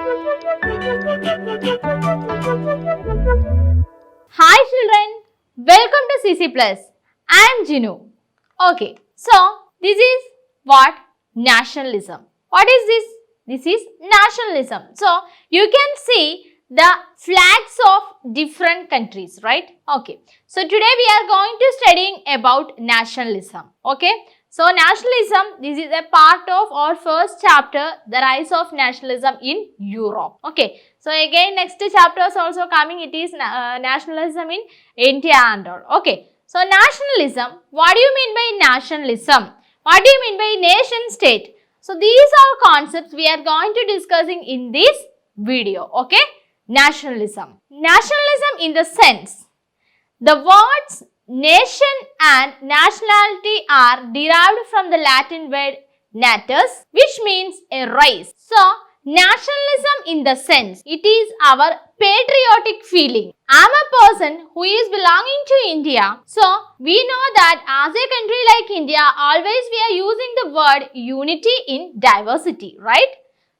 Hi children, welcome to CCPLUS. I am Jinu. Okay, so this is what? Nationalism. What is this? This is nationalism. So you can see the flags of different countries, right? Okay, so today we are going to studying about nationalism. Okay, so nationalism, this is a part of our first chapter, the rise of nationalism in Europe. Okay, so again next chapter is also coming, it is nationalism in India and all. Okay, so nationalism, what do you mean by nationalism? What do you mean by nation state? So these are concepts we are going to discussing in this video. Okay, nationalism. Nationalism in the sense, the words nation and nationality are derived from the Latin word natus, which means a race. So, nationalism in the sense, it is our patriotic feeling. I am a person who is belonging to India. So, we know that as a country like India, always we are using the word unity in diversity, right?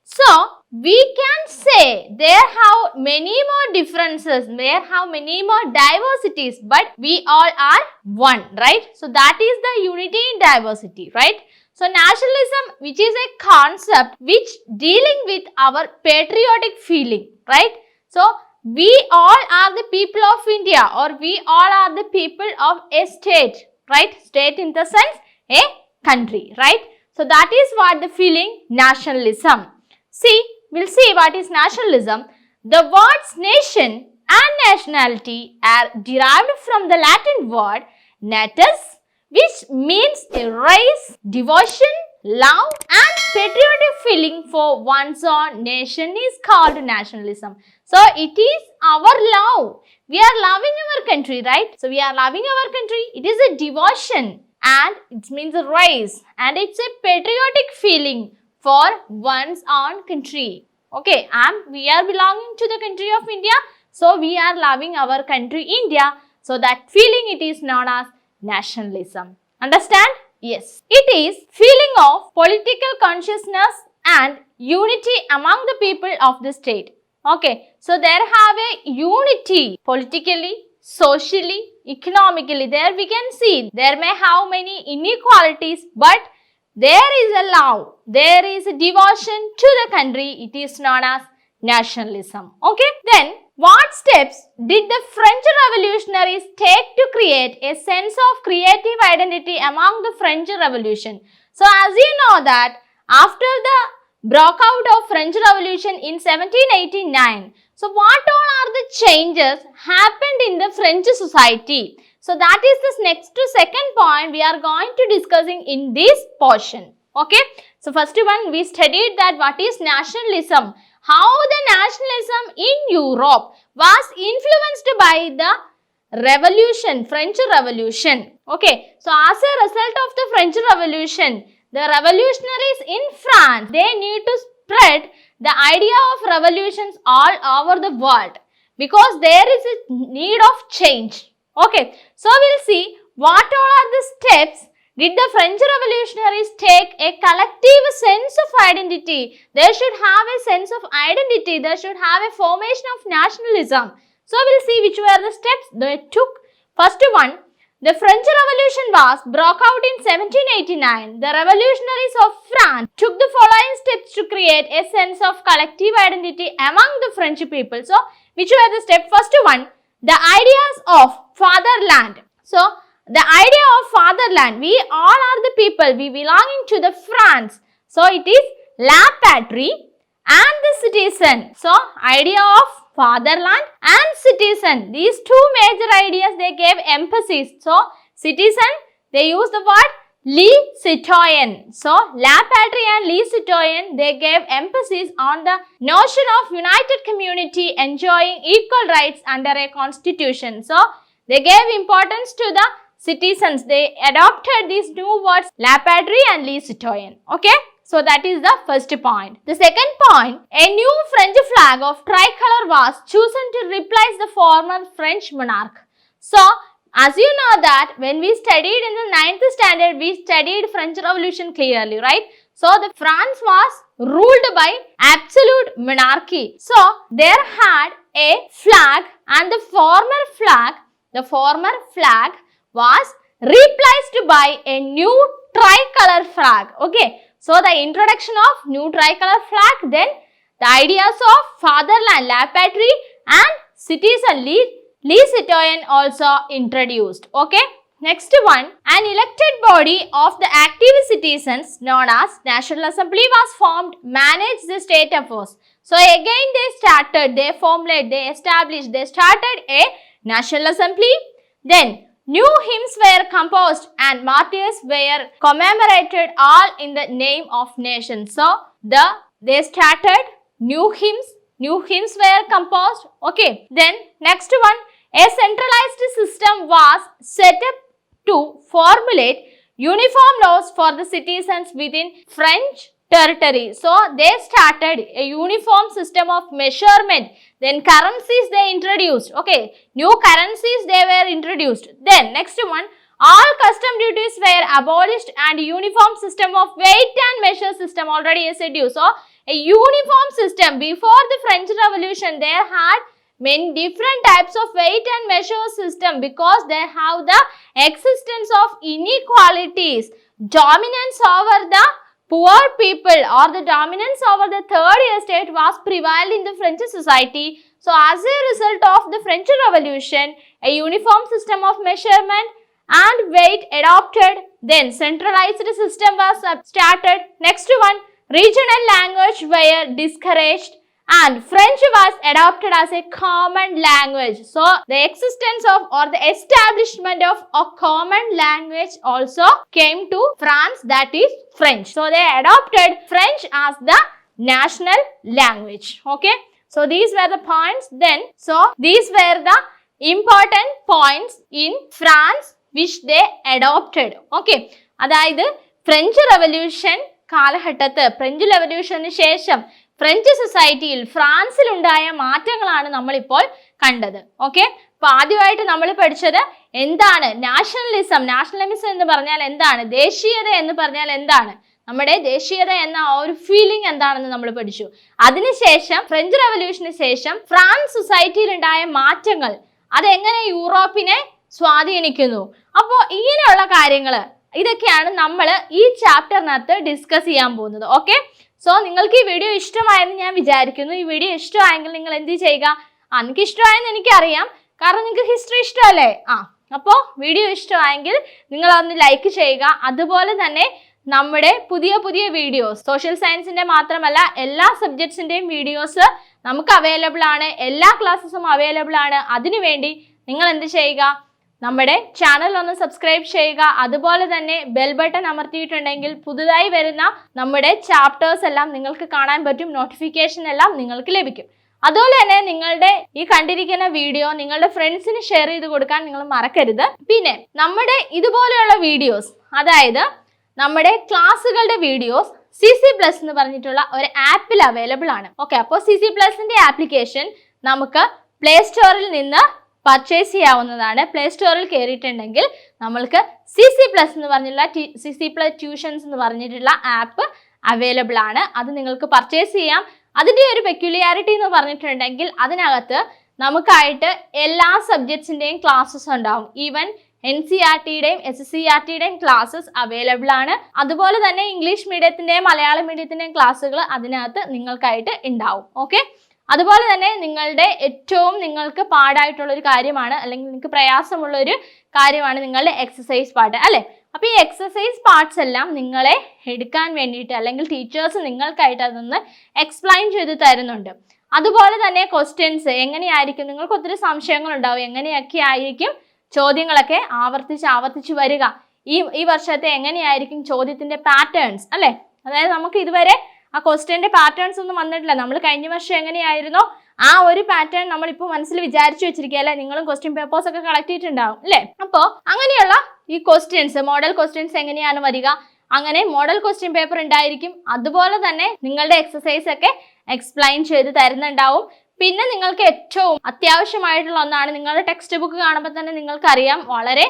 So, we can say there have many more differences, there have many more diversities, but we all are one, right? So, that is the unity in diversity, right? So, nationalism, which is a concept which dealing with our patriotic feeling, right? So, we all are the people of India, or we all are the people of a state, right? State in the sense a country, right? So, that is what the feeling nationalism. See, we'll see what is nationalism. The words nation and nationality are derived from the Latin word natus, which means a race, devotion, love and patriotic feeling for one's own nation is called nationalism. So, it is our love. We are loving our country, right? So, we are loving our country. It is a devotion and it means a race and it's a patriotic feeling for one's own country. Okay, we are belonging to the country of India. So, we are loving our country India. So, that feeling it is known as nationalism. Understand? Yes. It is feeling of political consciousness and unity among the people of the state. Okay, so there have a unity politically, socially, economically. There we can see there may have many inequalities, but there is a love, there is a devotion to the country, it is known as nationalism. Okay, then what steps did the French revolutionaries take to create a sense of creative identity among the French Revolution? So, as you know that after the breakout of French Revolution in 1789, so what all are the changes happened in the French society? So, that is the next to second point we are going to discussing in this portion. Okay. So, first one we studied that what is nationalism, how the nationalism in Europe was influenced by the revolution, French Revolution. Okay. So, as a result of the French Revolution, the revolutionaries in France, they need to spread the idea of revolutions all over the world because there is a need of change. Okay, so we'll see what all are the steps did the French revolutionaries take a collective sense of identity. They should have a sense of identity, they should have a formation of nationalism. So we'll see which were the steps they took. First one, the French Revolution was broke out in 1789. The revolutionaries of France took the following steps to create a sense of collective identity among the French people. So which were the steps? First one, the ideas of fatherland. So, the idea of fatherland, we all are the people, we belonging to the France. So, it is la patrie and the citizen. So, idea of fatherland and citizen. These two major ideas they gave emphasis. So, citizen, they use the word les citoyens. So, la patrie and les citoyens, they gave emphasis on the notion of united community enjoying equal rights under a constitution. So, they gave importance to the citizens. They adopted these two words, la patrie and les citoyens. Okay. So, that is the first point. The second point, a new French flag of tricolor was chosen to replace the former French monarch. So, as you know that when we studied in the 9th standard, we studied French Revolution clearly, right? So the France was ruled by absolute monarchy. So there had a flag, and the former flag was replaced by a new tricolor flag. Okay, so the introduction of new tricolor flag, then the ideas of fatherland, la patrie, and citizen, les citoyens also introduced. Okay, next one, an elected body of the active citizens known as National Assembly was formed, manage the state affairs. So again they started a National Assembly. Then new hymns were composed and martyrs were commemorated, all in the name of nation. So they started new hymns were composed. Okay, then next one, a centralized system was set up to formulate uniform laws for the citizens within French territory. So they started a uniform system of measurement. Then currencies they introduced. Okay, new currencies they were introduced. Then next one, all custom duties were abolished and uniform system of weight and measure system, already I said you. So a uniform system. Before the French Revolution, there had many different types of weight and measure system, because they have the existence of inequalities, dominance over the poor people, or the dominance over the third estate was prevailed in the French society. So as a result of the French Revolution, a uniform system of measurement and weight adopted. Then centralized system was started. Next one, regional language were discouraged and French was adopted as a common language. So the existence of, or the establishment of, a common language also came to France, that is French. So they adopted French as the national language. Okay, so these were the points. Then so these were the important points in France which they adopted. Okay, അതായത് French revolution കാലഘട്ടത്ത്, French റവല്യൂഷന് ശേഷം French സൊസൈറ്റിയിൽ, ഫ്രാൻസിൽ ഉണ്ടായ മാറ്റങ്ങളാണ് നമ്മളിപ്പോൾ കണ്ടത്. Okay, അപ്പൊ ആദ്യമായിട്ട് നമ്മൾ പഠിച്ചത് എന്താണ് നാഷണലിസം. നാഷണലിസം എന്ന് പറഞ്ഞാൽ എന്താണ്? ദേശീയത എന്ന് പറഞ്ഞാൽ എന്താണ്? നമ്മുടെ ദേശീയത എന്ന ആ ഒരു ഫീലിംഗ് എന്താണെന്ന് നമ്മൾ പഠിച്ചു. അതിനുശേഷം ഫ്രഞ്ച് റവല്യൂഷന് ശേഷം ഫ്രാൻസ് സൊസൈറ്റിയിൽ ഉണ്ടായ മാറ്റങ്ങൾ അതെങ്ങനെ യൂറോപ്പിനെ സ്വാധീനിക്കുന്നു. അപ്പോൾ ഇങ്ങനെയുള്ള കാര്യങ്ങൾ ഇതൊക്കെയാണ് നമ്മൾ ഈ ചാപ്റ്ററിനകത്ത് ഡിസ്കസ് ചെയ്യാൻ പോകുന്നത്. ഓക്കെ, സോ നിങ്ങൾക്ക് ഈ വീഡിയോ ഇഷ്ടമായെന്ന് ഞാൻ വിചാരിക്കുന്നു. ഈ വീഡിയോ ഇഷ്ടമായെങ്കിൽ നിങ്ങൾ എന്ത് ചെയ്യുക? എനിക്ക് ഇഷ്ടമായെന്ന് എനിക്കറിയാം, കാരണം നിങ്ങൾക്ക് ഹിസ്റ്ററി ഇഷ്ടമല്ലേ? അപ്പോൾ വീഡിയോ ഇഷ്ടമായെങ്കിൽ നിങ്ങൾ ഒന്ന് ലൈക്ക് ചെയ്യുക. അതുപോലെ തന്നെ നമ്മുടെ പുതിയ പുതിയ വീഡിയോസ്, സോഷ്യൽ സയൻസിന്റെ മാത്രമല്ല എല്ലാ സബ്ജക്ട്സിന്റെയും വീഡിയോസ് നമുക്ക് അവൈലബിൾ ആണ്. എല്ലാ ക്ലാസ്സസും അവൈലബിൾ ആണ്. അതിനുവേണ്ടി നിങ്ങൾ എന്ത് ചെയ്യുക? നമ്മുടെ ചാനൽ ഒന്ന് സബ്സ്ക്രൈബ് ചെയ്യുക. അതുപോലെ തന്നെ ബെൽ ബട്ടൺ അമർത്തിയിട്ടുണ്ടെങ്കിൽ പുതുതായി വരുന്ന നമ്മുടെ ചാപ്റ്റേഴ്സ് എല്ലാം നിങ്ങൾക്ക് കാണാൻ പറ്റും. നോട്ടിഫിക്കേഷൻ എല്ലാം നിങ്ങൾക്ക് ലഭിക്കും. അതുപോലെ തന്നെ നിങ്ങളുടെ ഈ കണ്ടിരിക്കുന്ന വീഡിയോ നിങ്ങളുടെ ഫ്രണ്ട്സിന് ഷെയർ ചെയ്ത് കൊടുക്കാൻ നിങ്ങൾ മറക്കരുത്. പിന്നെ നമ്മുടെ ഇതുപോലെയുള്ള വീഡിയോസ്, അതായത് നമ്മുടെ ക്ലാസ്സുകളുടെ വീഡിയോസ് CCPLUS എന്ന് പറഞ്ഞിട്ടുള്ള ഒരു ആപ്പിൽ അവൈലബിൾ ആണ്. ഓക്കെ, അപ്പോൾ CCPLUSന്റെ ആപ്ലിക്കേഷൻ നമുക്ക് പ്ലേ സ്റ്റോറിൽ നിന്ന് പർച്ചേസ് ചെയ്യാവുന്നതാണ്. പ്ലേ സ്റ്റോറിൽ കയറിയിട്ടുണ്ടെങ്കിൽ നമ്മൾക്ക് CCPLUS എന്ന് പറഞ്ഞിട്ടുള്ള CCPLUS ട്യൂഷൻസ് എന്ന് പറഞ്ഞിട്ടുള്ള ആപ്പ് അവൈലബിൾ ആണ്. അത് നിങ്ങൾക്ക് പർച്ചേസ് ചെയ്യാം. അതിൻ്റെ ഒരു പെക്യുലിയാരിറ്റി എന്ന് പറഞ്ഞിട്ടുണ്ടെങ്കിൽ അതിനകത്ത് നമുക്കായിട്ട് എല്ലാ സബ്ജക്ട്സിൻ്റെയും ക്ലാസ്സസ് ഉണ്ടാവും. ഈവൻ NCERTയുടെയും SSCERTയുടെയും ക്ലാസ്സസ് അവൈലബിൾ ആണ്. അതുപോലെ തന്നെ ഇംഗ്ലീഷ് മീഡിയത്തിൻ്റെയും മലയാളം മീഡിയത്തിൻ്റെയും ക്ലാസ്സുകൾ അതിനകത്ത് നിങ്ങൾക്കായിട്ട് ഉണ്ടാവും. ഓക്കെ, അതുപോലെ തന്നെ നിങ്ങളുടെ ഏറ്റവും നിങ്ങൾക്ക് പാടായിട്ടുള്ളൊരു കാര്യമാണ്, അല്ലെങ്കിൽ നിങ്ങൾക്ക് പ്രയാസമുള്ളൊരു കാര്യമാണ് നിങ്ങളുടെ എക്സസൈസ് പാർട്ട്, അല്ലേ? അപ്പോൾ ഈ എക്സസൈസ് പാർട്സ് എല്ലാം നിങ്ങളെ എടുക്കാൻ വേണ്ടിയിട്ട്, അല്ലെങ്കിൽ ടീച്ചേഴ്സ് നിങ്ങൾക്കായിട്ട് അതൊന്ന് എക്സ്പ്ലെയിൻ ചെയ്ത് തരുന്നുണ്ട്. അതുപോലെ തന്നെ ക്വസ്റ്റ്യൻസ് എങ്ങനെയായിരിക്കും, നിങ്ങൾക്ക് ഒത്തിരി സംശയങ്ങളുണ്ടാവും, എങ്ങനെയൊക്കെ ആയിരിക്കും ചോദ്യങ്ങളൊക്കെ ആവർത്തിച്ച് വരിക, ഈ വർഷത്തെ എങ്ങനെയായിരിക്കും ചോദ്യത്തിന്റെ പാറ്റേൺസ്, അല്ലേ? അതായത് നമുക്ക് ഇതുവരെ ആ ക്വസ്റ്റ്യന്റെ പാറ്റേൺസ് ഒന്നും വന്നിട്ടില്ല. നമ്മൾ കഴിഞ്ഞ വർഷം എങ്ങനെയായിരുന്നോ ആ ഒരു പാറ്റേൺ നമ്മളിപ്പോൾ മനസ്സിൽ വിചാരിച്ചു വെച്ചിരിക്കുക, അല്ലെ? നിങ്ങളും ക്വസ്റ്റ്യൻ പേപ്പേഴ്സ് ഒക്കെ കളക്ട് ചെയ്തിട്ടുണ്ടാവും, അല്ലേ? അപ്പോൾ അങ്ങനെയുള്ള ഈ ക്വസ്റ്റ്യൻസ്, മോഡൽ ക്വസ്റ്റ്യൻസ് എങ്ങനെയാണ് വരിക, അങ്ങനെ മോഡൽ ക്വസ്റ്റ്യൻ പേപ്പർ ഉണ്ടായിരിക്കും. അതുപോലെ തന്നെ നിങ്ങളുടെ എക്സസൈസ് ഒക്കെ എക്സ്പ്ലെയിൻ ചെയ്ത് തരുന്നുണ്ടാവും. പിന്നെ നിങ്ങൾക്ക് ഏറ്റവും അത്യാവശ്യമായിട്ടുള്ള ഒന്നാണ്, നിങ്ങളുടെ ടെക്സ്റ്റ് ബുക്ക് കാണുമ്പോൾ തന്നെ നിങ്ങൾക്കറിയാം വളരെ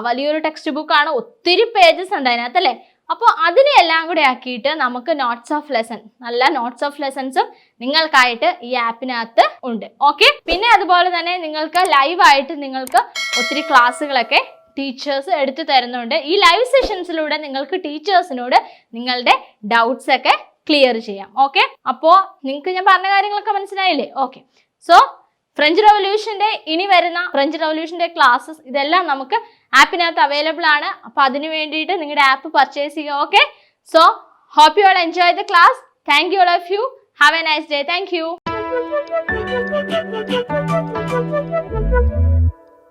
വലിയൊരു ടെക്സ്റ്റ് ബുക്കാണ്, ഒത്തിരി പേജസ് ഉണ്ട് അതിനകത്ത്, അല്ലേ? അപ്പോൾ അതിനെല്ലാം കൂടെ ആക്കിയിട്ട് നമുക്ക് നോട്ട്സ് ഓഫ് ലെസൺ, നല്ല നോട്ട്സ് ഓഫ് ലെസൺസും നിങ്ങൾക്കായിട്ട് ഈ ആപ്പിനകത്ത് ഉണ്ട്. ഓക്കെ, പിന്നെ അതുപോലെ തന്നെ നിങ്ങൾക്ക് ലൈവായിട്ട് നിങ്ങൾക്ക് ഒത്തിരി ക്ലാസ്സുകളൊക്കെ ടീച്ചേഴ്സ് എടുത്തു തരുന്നുണ്ട്. ഈ ലൈവ് സെഷൻസിലൂടെ നിങ്ങൾക്ക് ടീച്ചേഴ്സിനോട് നിങ്ങളുടെ ഡൗട്ട്സ് ഒക്കെ ക്ലിയർ ചെയ്യാം. ഓക്കെ, അപ്പോൾ നിങ്ങൾക്ക് ഞാൻ പറഞ്ഞ കാര്യങ്ങളൊക്കെ മനസ്സിലായില്ലേ? ഓക്കെ, സോ ഫ്രഞ്ച് റവല്യൂഷന്റെ ഇനി വരുന്ന ഫ്രഞ്ച് റവല്യൂഷന്റെ ക്ലാസ്സസ് ഇതെല്ലാം നമുക്ക് ആപ്പിനകത്ത് അവൈലബിൾ ആണ്. അപ്പോൾ അതിന് വേണ്ടിയിട്ട് നിങ്ങളുടെ ആപ്പ് പർച്ചേസ് ചെയ്യുക. Okay, so hope you all enjoy the class. Thank you all of you. Have a nice day. Thank U.